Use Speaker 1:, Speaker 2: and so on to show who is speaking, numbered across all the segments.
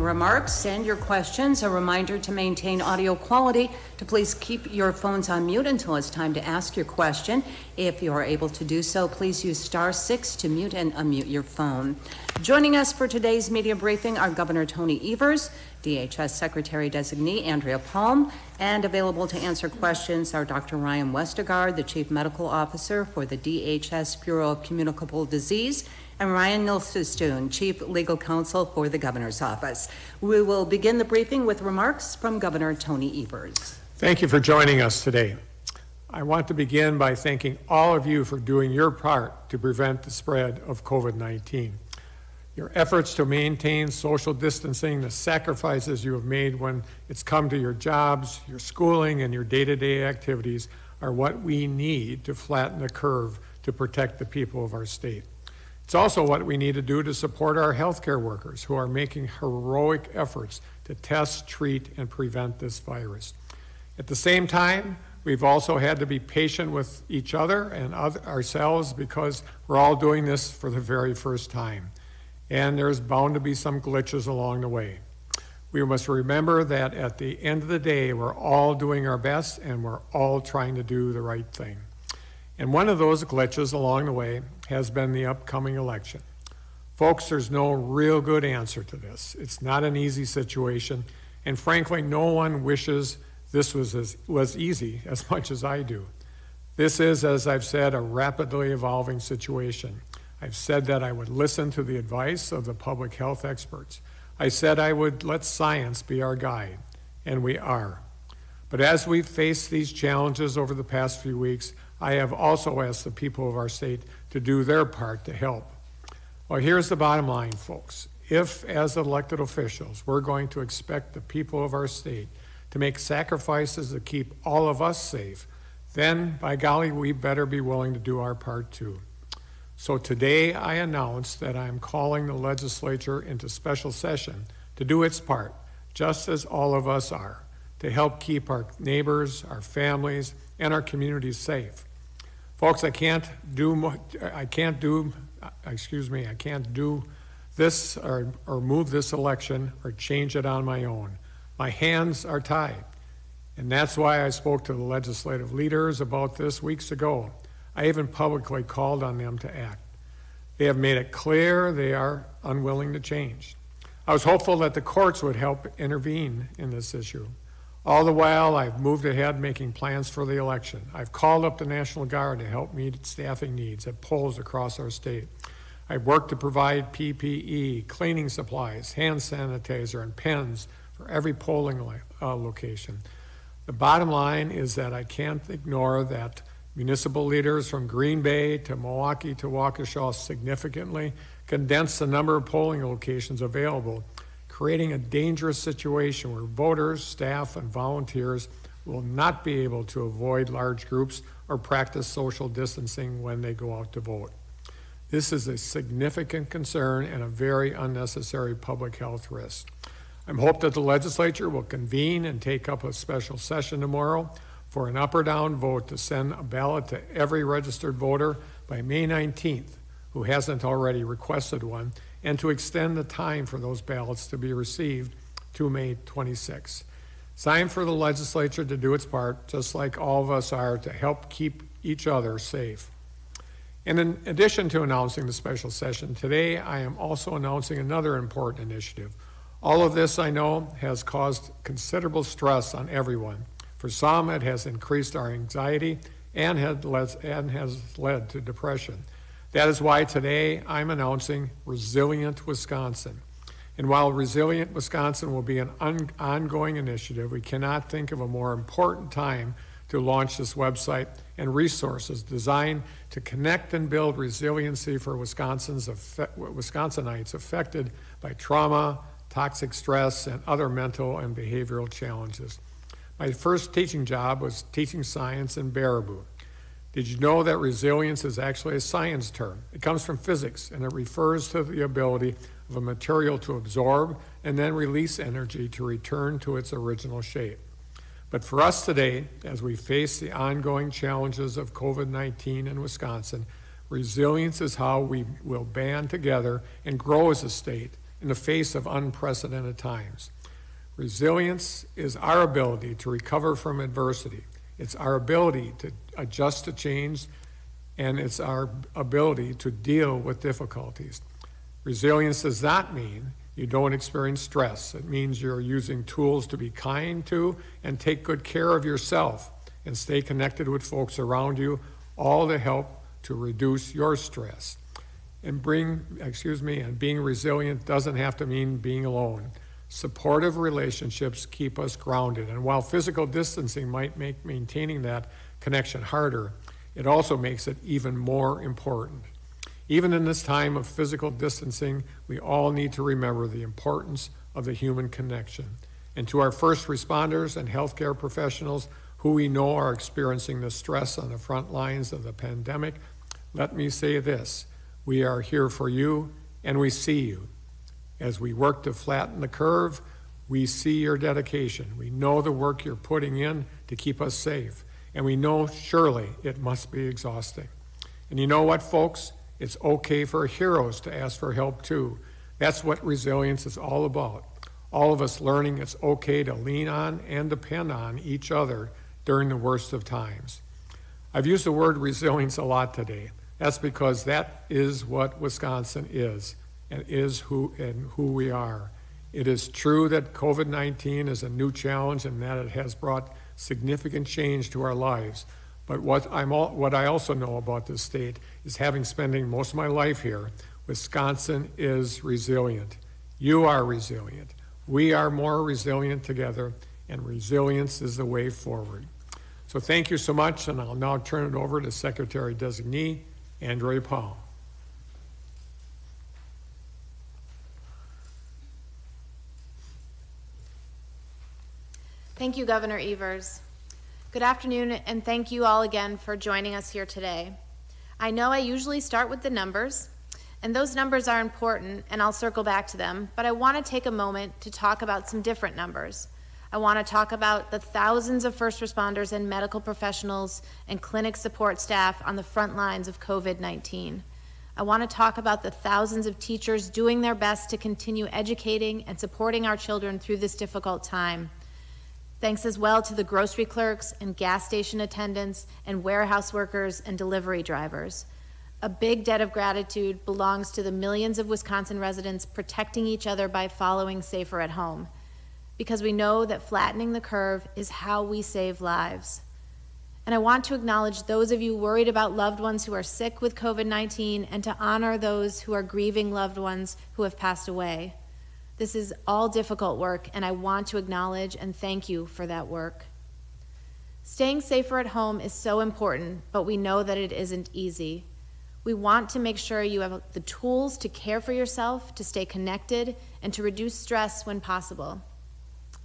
Speaker 1: opening remarks and your questions. A reminder to maintain audio quality, to please keep your phones on mute until it's time to ask your question. If you are able to do so, please use *6 to mute and unmute your phone. Joining us for today's media briefing are Governor Tony Evers, DHS Secretary Designee Andrea Palm, and available to answer questions are Dr. Ryan Westergaard, the Chief Medical Officer for the DHS Bureau of Communicable Disease, and Ryan Nilsestuen, Chief Legal Counsel for the Governor's Office. We will begin the briefing with remarks from Governor Tony Evers.
Speaker 2: Thank you for joining us today. I want to begin by thanking all of you for doing your part to prevent the spread of COVID-19. Your efforts to maintain social distancing, the sacrifices you have made when it's come to your jobs, your schooling, and your day-to-day activities are what we need to flatten the curve to protect the people of our state. It's also what we need to do to support our healthcare workers who are making heroic efforts to test, treat, and prevent this virus. At the same time, we've also had to be patient with each other and ourselves because we're all doing this for the very first time. And there's bound to be some glitches along the way. We must remember that at the end of the day, we're all doing our best and we're all trying to do the right thing. And one of those glitches along the way has been the upcoming election. Folks, there's no real good answer to this. It's not an easy situation, and frankly, no one wishes this was easy as much as I do. This is, as I've said, a rapidly evolving situation. I've said that I would listen to the advice of the public health experts. I said I would let science be our guide, and we are. But as we've faced these challenges over the past few weeks, I have also asked the people of our state to do their part to help. Well, here's the bottom line, folks. If, as elected officials, we're going to expect the people of our state to make sacrifices to keep all of us safe, then, by golly, we better be willing to do our part too. So today I announce that I am calling the legislature into special session to do its part, just as all of us are, to help keep our neighbors, our families, and our communities safe. Folks, I can't do this or move this election or change it on my own. My hands are tied. And that's why I spoke to the legislative leaders about this weeks ago. I even publicly called on them to act. They have made it clear they are unwilling to change. I was hopeful that the courts would help intervene in this issue. All the while, I've moved ahead making plans for the election. I've called up the National Guard to help meet staffing needs at polls across our state. I've worked to provide PPE, cleaning supplies, hand sanitizer, and pens for every polling location. The bottom line is that I can't ignore that municipal leaders from Green Bay to Milwaukee to Waukesha significantly condensed the number of polling locations available, creating a dangerous situation where voters, staff, and volunteers will not be able to avoid large groups or practice social distancing when they go out to vote. This is a significant concern and a very unnecessary public health risk. I hope that the legislature will convene and take up a special session tomorrow for an up or down vote to send a ballot to every registered voter by May 19th who hasn't already requested one, and to extend the time for those ballots to be received to May 26th. It's time for the legislature to do its part, just like all of us are, to help keep each other safe. And in addition to announcing the special session today, I am also announcing another important initiative. All of this, I know, has caused considerable stress on everyone. For some, it has increased our anxiety and has led to depression. That is why today I'm announcing Resilient Wisconsin. And while Resilient Wisconsin will be an ongoing initiative, we cannot think of a more important time to launch this website and resources designed to connect and build resiliency for Wisconsinites affected by trauma, toxic stress, and other mental and behavioral challenges. My first teaching job was teaching science in Baraboo. Did you know that resilience is actually a science term? It comes from physics, and it refers to the ability of a material to absorb and then release energy to return to its original shape. But for us today, as we face the ongoing challenges of COVID-19 in Wisconsin, resilience is how we will band together and grow as a state in the face of unprecedented times. Resilience is our ability to recover from adversity. It's our ability to adjust to change, and it's our ability to deal with difficulties. Resilience does not mean you don't experience stress. It means you're using tools to be kind to and take good care of yourself and stay connected with folks around you, all to help to reduce your stress. And being resilient doesn't have to mean being alone. Supportive relationships keep us grounded. And while physical distancing might make maintaining that connection harder, it also makes it even more important. Even in this time of physical distancing, we all need to remember the importance of the human connection. And to our first responders and healthcare professionals who we know are experiencing the stress on the front lines of the pandemic, let me say this: we are here for you and we see you. As we work to flatten the curve, we see your dedication. We know the work you're putting in to keep us safe. And we know surely it must be exhausting. And you know what, folks? It's okay for heroes to ask for help too. That's what resilience is all about. All of us learning it's okay to lean on and depend on each other during the worst of times. I've used the word resilience a lot today. That's because that is what Wisconsin is and who we are. It is true that COVID-19 is a new challenge and that it has brought significant change to our lives. But what I also know about this state is, having spending most of my life here, Wisconsin is resilient. You are resilient. We are more resilient together, and resilience is the way forward. So thank you so much, and I'll now turn it over to Secretary Designee Andrea Powell.
Speaker 3: Thank you, Governor Evers. Good afternoon, and thank you all again for joining us here today. I know I usually start with the numbers, and those numbers are important, and I'll circle back to them, but I want to take a moment to talk about some different numbers. I want to talk about the thousands of first responders and medical professionals and clinic support staff on the front lines of COVID-19. I want to talk about the thousands of teachers doing their best to continue educating and supporting our children through this difficult time. Thanks as well to the grocery clerks and gas station attendants and warehouse workers and delivery drivers. A big debt of gratitude belongs to the millions of Wisconsin residents protecting each other by following Safer at Home, because we know that flattening the curve is how we save lives. And I want to acknowledge those of you worried about loved ones who are sick with COVID-19 and to honor those who are grieving loved ones who have passed away. This is all difficult work, and I want to acknowledge and thank you for that work. Staying safer at home is so important, but we know that it isn't easy. We want to make sure you have the tools to care for yourself, to stay connected, and to reduce stress when possible.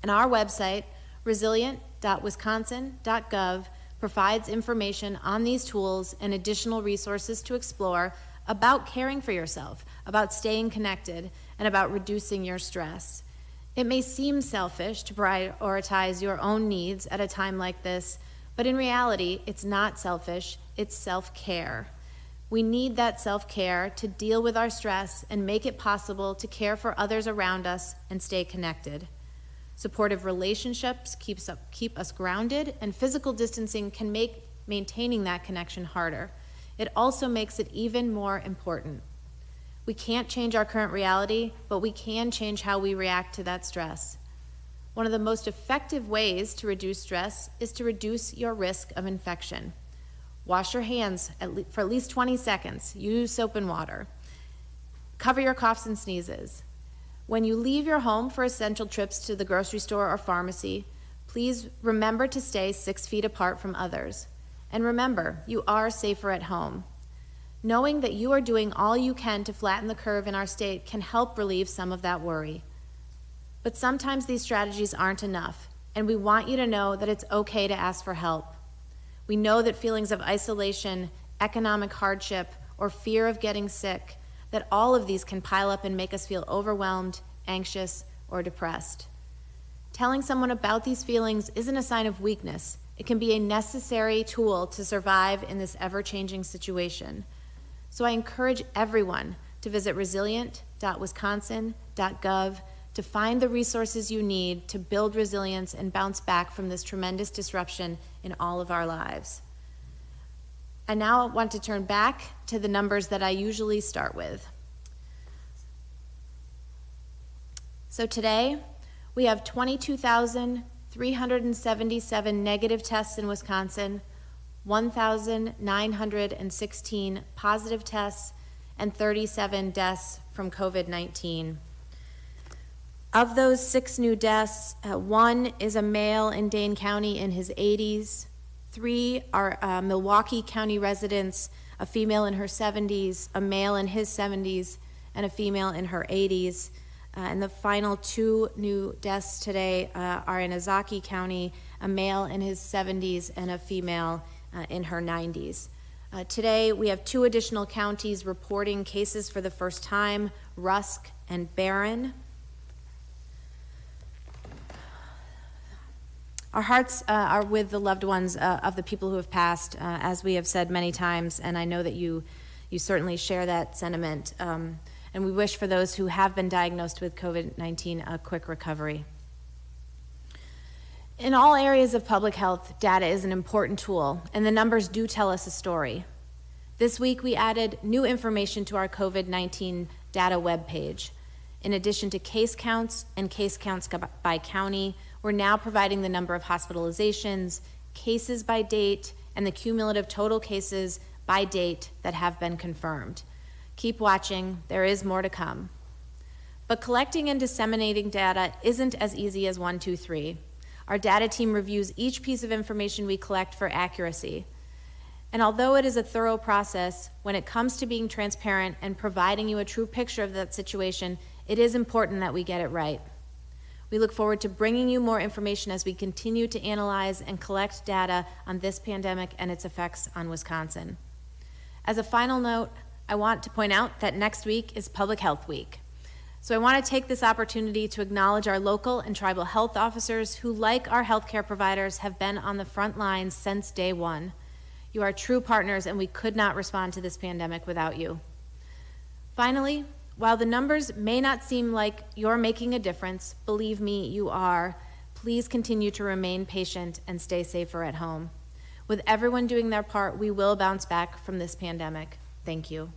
Speaker 3: And our website, resilient.wisconsin.gov, provides information on these tools and additional resources to explore about caring for yourself, about staying connected, and about reducing your stress. It may seem selfish to prioritize your own needs at a time like this, but in reality, it's not selfish, it's self-care. We need that self-care to deal with our stress and make it possible to care for others around us and stay connected. Supportive relationships keep us grounded, and physical distancing can make maintaining that connection harder. It also makes it even more important. We can't change our current reality, but we can change how we react to that stress. One of the most effective ways to reduce stress is to reduce your risk of infection. Wash your hands for at least 20 seconds. Use soap and water. Cover your coughs and sneezes. When you leave your home for essential trips to the grocery store or pharmacy, please remember to stay 6 feet apart from others. And remember, you are safer at home. Knowing that you are doing all you can to flatten the curve in our state can help relieve some of that worry. But sometimes these strategies aren't enough, and we want you to know that it's okay to ask for help. We know that feelings of isolation, economic hardship, or fear of getting sick, that all of these can pile up and make us feel overwhelmed, anxious, or depressed. Telling someone about these feelings isn't a sign of weakness. It can be a necessary tool to survive in this ever-changing situation. So I encourage everyone to visit resilient.wisconsin.gov covid-19.wisconsin.gov to find the resources you need to build resilience and bounce back from this tremendous disruption in all of our lives. I now want to turn back to the numbers that I usually start with. So today, we have 22,377 negative tests in Wisconsin, 1,916 positive tests, and 37 deaths from COVID-19. Of those 6 new deaths, 1 is a male in Dane County in his 80s, 3 are Milwaukee County residents, a female in her 70s, a male in his 70s, and a female in her 80s. And the final 2 new deaths today are in Ozaukee County, a male in his 70s and a female in her 90s. Today, we have 2 additional counties reporting cases for the first time, Rusk and Barron. Our hearts are with the loved ones of the people who have passed, as we have said many times, and I know that you certainly share that sentiment. And we wish for those who have been diagnosed with COVID-19 a quick recovery. In all areas of public health, data is an important tool, and the numbers do tell us a story. This week, we added new information to our COVID-19 data webpage. In addition to case counts and case counts by county, we're now providing the number of hospitalizations, cases by date, and the cumulative total cases by date that have been confirmed. Keep watching, there is more to come. But collecting and disseminating data isn't as easy as 1, 2, 3. Our data team reviews each piece of information we collect for accuracy. And although it is a thorough process, when it comes to being transparent and providing you a true picture of that situation, it is important that we get it right. We look forward to bringing you more information as we continue to analyze and collect data on this pandemic and its effects on Wisconsin. As a final note, I want to point out that next week is Public Health Week. So I want to take this opportunity to acknowledge our local and tribal health officers who, like our healthcare providers, have been on the front lines since day one. You are true partners, and we could not respond to this pandemic without you. Finally, while the numbers may not seem like you're making a difference, believe me, you are. Please continue to remain patient and stay safer at home. With everyone doing their part, we will bounce back from this pandemic. Thank you.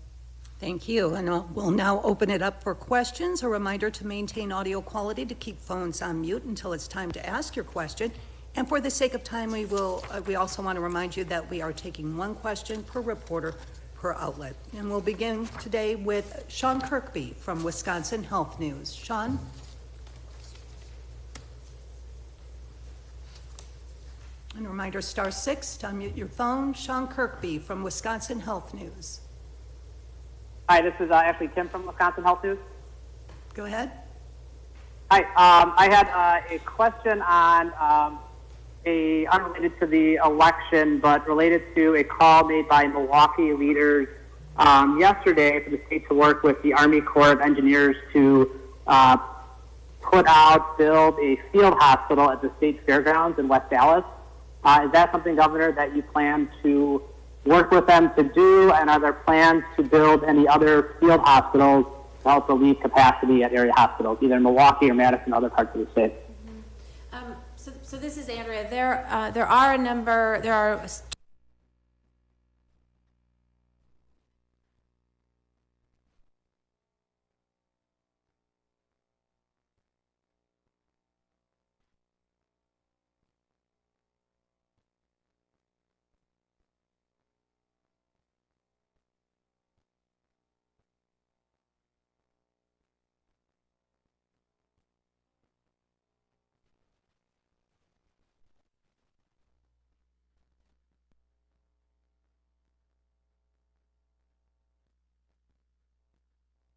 Speaker 1: Thank you. And we'll now open it up for questions. A reminder to maintain audio quality, to keep phones on mute until it's time to ask your question. And for the sake of time, we also want to remind you that we are taking 1 question per reporter per outlet. And we'll begin today with Sean Kirkby from Wisconsin Health News. Sean? And a reminder, *6 to unmute your phone. Sean Kirkby from Wisconsin Health News.
Speaker 4: Hi, this is Ashley Kim from Wisconsin Health News.
Speaker 1: Go ahead.
Speaker 4: Hi, I had a question on unrelated to the election, but related to a call made by Milwaukee leaders yesterday for the state to work with the Army Corps of Engineers to build a field hospital at the state fairgrounds in West Dallas. Is that something, Governor, that you plan to work with them to do, and are there plans to build any other field hospitals to help relieve capacity at area hospitals, either in Milwaukee or Madison, other parts of the state?
Speaker 3: So this is Andrea. There are